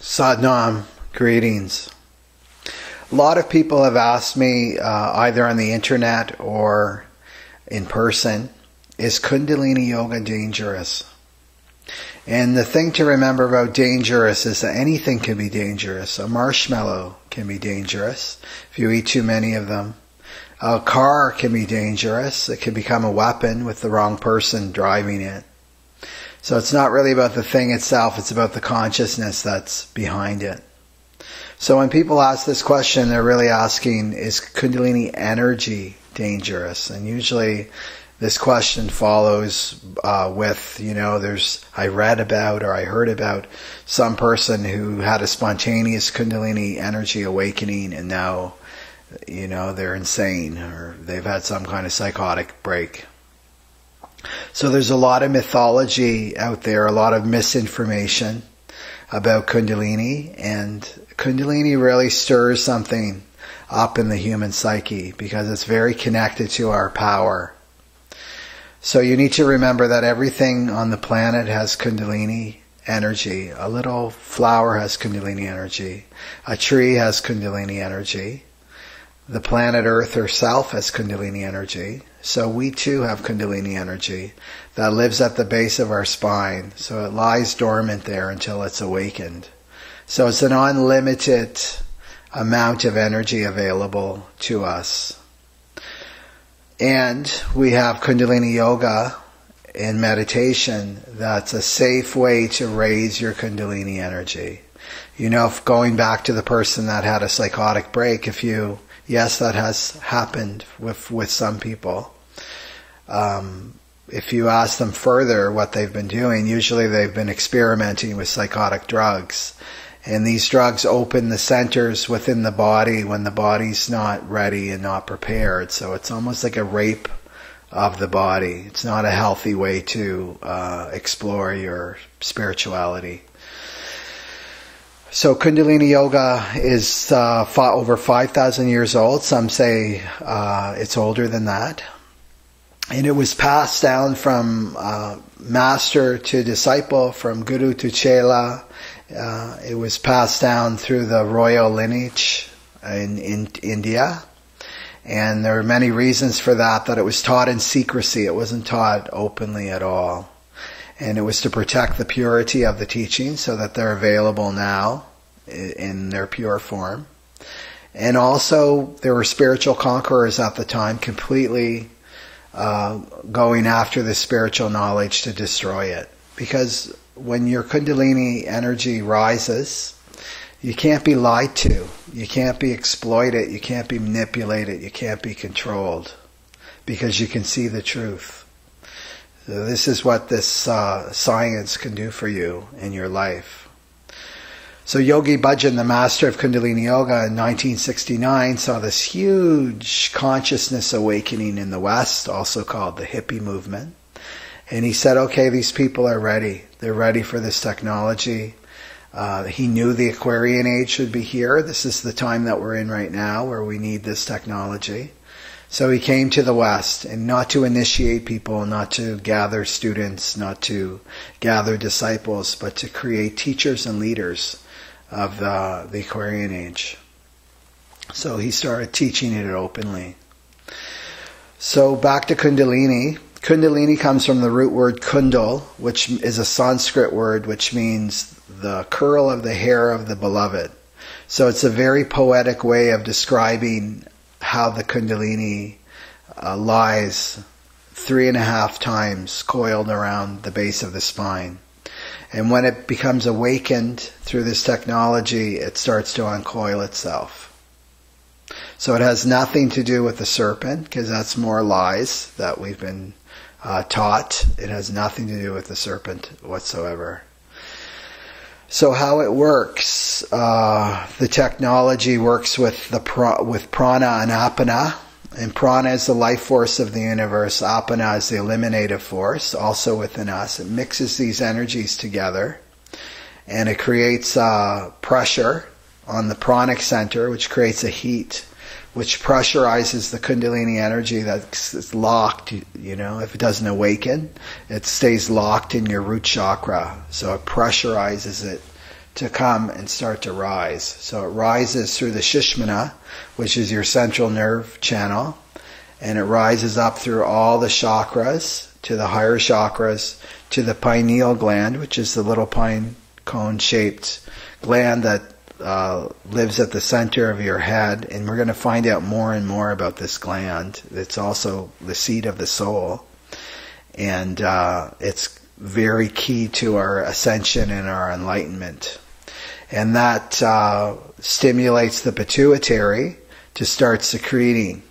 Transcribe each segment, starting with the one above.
Sadnam, greetings. A lot of people have asked me, either on the internet or in person, is Kundalini Yoga dangerous? And the thing to remember about dangerous is that anything can be dangerous. A marshmallow can be dangerous if you eat too many of them. A car can be dangerous. It can become a weapon with the wrong person driving it. So it's not really about the thing itself, it's about the consciousness that's behind it. So when people ask this question, they're really asking, is Kundalini energy dangerous? And usually this question follows with, I read about or I heard about some person who had a spontaneous Kundalini energy awakening and now, they're insane or they've had some kind of psychotic break. So there's a lot of mythology out there, a lot of misinformation about Kundalini, and Kundalini really stirs something up in the human psyche because it's very connected to our power. So you need to remember that everything on the planet has Kundalini energy. A little flower has Kundalini energy. A tree has Kundalini energy. The planet Earth herself has Kundalini energy. So we too have Kundalini energy that lives at the base of our spine. So it lies dormant there until it's awakened. So it's an unlimited amount of energy available to us. And we have Kundalini Yoga in meditation that's a safe way to raise your Kundalini energy. Going back to the person that had a psychotic break, yes, that has happened with some people. If you ask them further what they've been doing, usually they've been experimenting with psychotic drugs. And these drugs open the centers within the body when the body's not ready and not prepared. So it's almost like a rape of the body. It's not a healthy way to explore your spirituality. So Kundalini Yoga is over 5,000 years old. Some say it's older than that. And it was passed down from master to disciple, from guru to chela. It was passed down through the royal lineage in India. And there are many reasons for that it was taught in secrecy. It wasn't taught openly at all. And it was to protect the purity of the teachings so that they're available now in their pure form. And also, there were spiritual conquerors at the time completely going after the spiritual knowledge to destroy it. Because when your Kundalini energy rises, you can't be lied to. You can't be exploited. You can't be manipulated. You can't be controlled. Because you can see the truth. So this is what this science can do for you in your life. So Yogi Bhajan, the master of Kundalini Yoga in 1969, saw this huge consciousness awakening in the West, also called the hippie movement. And he said, okay, these people are ready. They're ready for this technology. He knew the Aquarian age would be here. This is the time that we're in right now where we need this technology. So he came to the West, and not to initiate people, not to gather students, not to gather disciples, but to create teachers and leaders of the Aquarian age. So he started teaching it openly. So back to Kundalini. Kundalini comes from the root word kundal, which is a Sanskrit word which means the curl of the hair of the beloved. So it's a very poetic way of describing how the Kundalini lies 3.5 times coiled around the base of the spine. And when it becomes awakened through this technology, it starts to uncoil itself. So it has nothing to do with the serpent, because that's more lies that we've been taught. It has nothing to do with the serpent whatsoever. So how it works, the technology works with prana and apana. And prana is the life force of the universe. Apana is the eliminative force, also within us. It mixes these energies together, and it creates pressure on the pranic center, which creates a heat, which pressurizes the Kundalini energy that's locked. If it doesn't awaken, it stays locked in your root chakra. So it pressurizes it to come and start to rise. So it rises through the Shishmana, which is your central nerve channel, and it rises up through all the chakras, to the higher chakras, to the pineal gland, which is the little pine cone-shaped gland that lives at the center of your head. And we're going to find out more and more about this gland. It's also the seat of the soul. And it's very key to our ascension and our enlightenment. And that stimulates the pituitary to start secreting.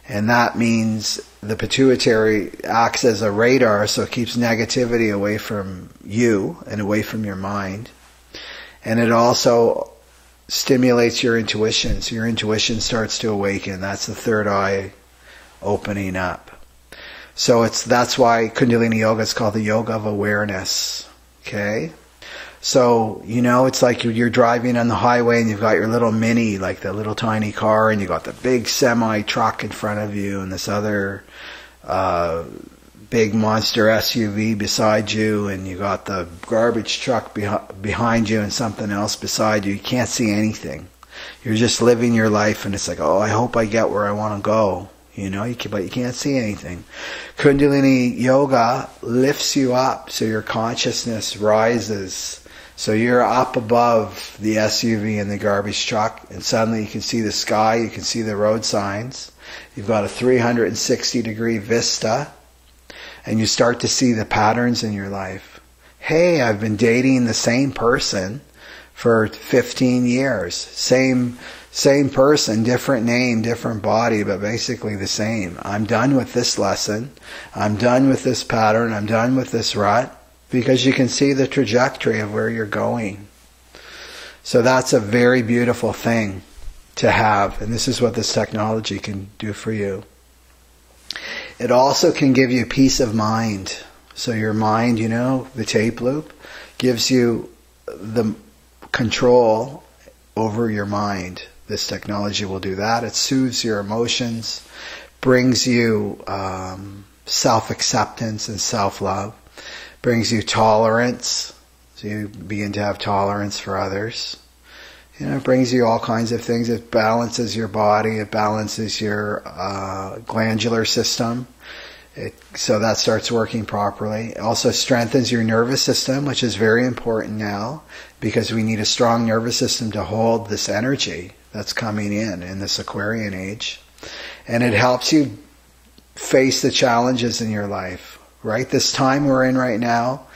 And that means the pituitary acts as a radar, so it keeps negativity away from you and away from your mind. And it also stimulates your intuition, so your intuition starts to awaken. That's the third eye opening up. So that's why Kundalini Yoga is called the yoga of awareness. Okay? So, it's like you're driving on the highway and you've got your little mini, like the little tiny car, and you got the big semi truck in front of you and this other big monster SUV beside you, and you got the garbage truck behind you and something else beside you. You can't see anything. You're just living your life, and it's like, oh, I hope I get where I want to go. But you can't see anything. Kundalini Yoga lifts you up, so your consciousness rises. So you're up above the SUV and the garbage truck, and suddenly you can see the sky, you can see the road signs. You've got a 360-degree vista, and you start to see the patterns in your life. Hey, I've been dating the same person for 15 years. Same person, different name, different body, but basically the same. I'm done with this lesson. I'm done with this pattern. I'm done with this rut. Because you can see the trajectory of where you're going. So that's a very beautiful thing to have. And this is what this technology can do for you. It also can give you peace of mind. So your mind, the tape loop, gives you the control over your mind. This technology will do that. It soothes your emotions, brings you self-acceptance and self-love. Brings you tolerance, so you begin to have tolerance for others. It brings you all kinds of things. It balances your body. It balances your glandular system. So that starts working properly. It also strengthens your nervous system, which is very important now, because we need a strong nervous system to hold this energy that's coming in this Aquarian age. And it helps you face the challenges in your life. Right? This time we're in right now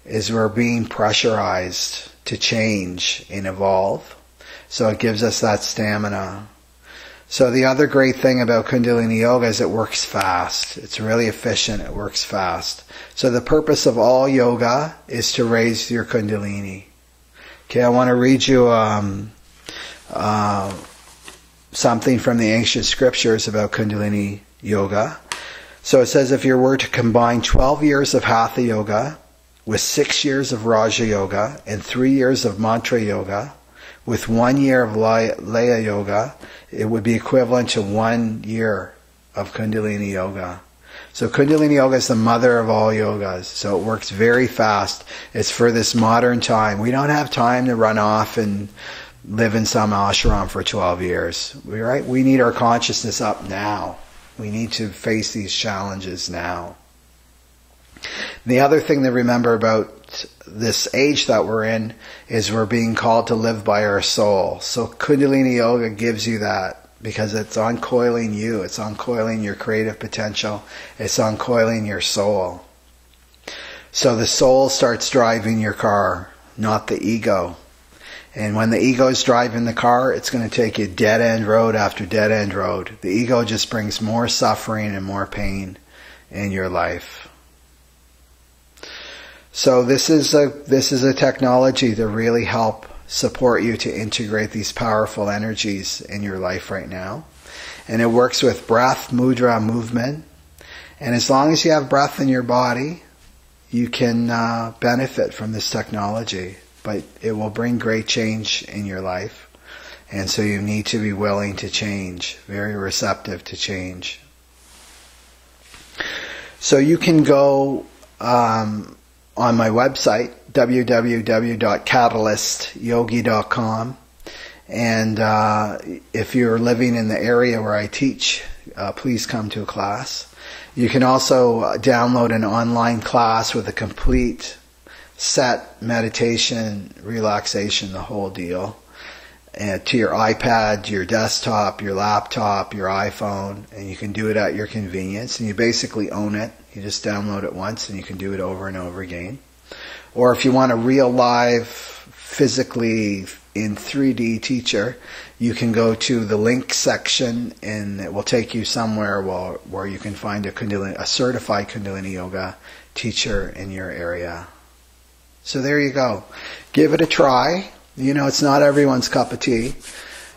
is we're being pressurized to change and evolve. So it gives us that stamina. So the other great thing about Kundalini Yoga is it works fast. It's really efficient. It works fast. So the purpose of all yoga is to raise your Kundalini. Okay, I want to read you something from the ancient scriptures about Kundalini Yoga. So it says, if you were to combine 12 years of Hatha Yoga with 6 years of Raja Yoga and 3 years of Mantra Yoga with 1 year of Laya Yoga, it would be equivalent to 1 year of Kundalini Yoga. So Kundalini Yoga is the mother of all yogas. So it works very fast. It's for this modern time. We don't have time to run off and live in some ashram for 12 years. Right? We need our consciousness up now. We need to face these challenges now. The other thing to remember about this age that we're in is we're being called to live by our soul. So Kundalini Yoga gives you that because it's uncoiling you. It's uncoiling your creative potential. It's uncoiling your soul. So the soul starts driving your car, not the ego. And when the ego is driving the car, it's going to take you dead-end road after dead-end road. The ego just brings more suffering and more pain in your life. So this is a technology to really help support you to integrate these powerful energies in your life right now. And it works with breath, mudra, movement. And as long as you have breath in your body, you can benefit from this technology. But it will bring great change in your life. And so you need to be willing to change, very receptive to change. So you can go on my website, www.catalystyogi.com. And if you're living in the area where I teach, please come to a class. You can also download an online class with a complete set meditation, relaxation, the whole deal, to your iPad, your desktop, your laptop, your iPhone, and you can do it at your convenience. And you basically own it. You just download it once and you can do it over and over again. Or if you want a real live, physically in 3D teacher, you can go to the link section and it will take you somewhere where you can find a certified Kundalini Yoga teacher in your area. So there you go. Give it a try. You know, it's not everyone's cup of tea.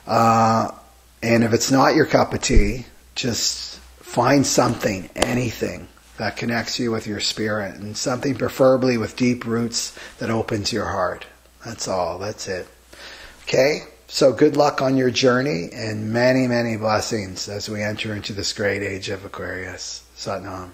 And if it's not your cup of tea, just find something, anything that connects you with your spirit, and something preferably with deep roots that opens your heart. That's all. That's it. Okay? So good luck on your journey and many, many blessings as we enter into this great age of Aquarius. Sat Nam.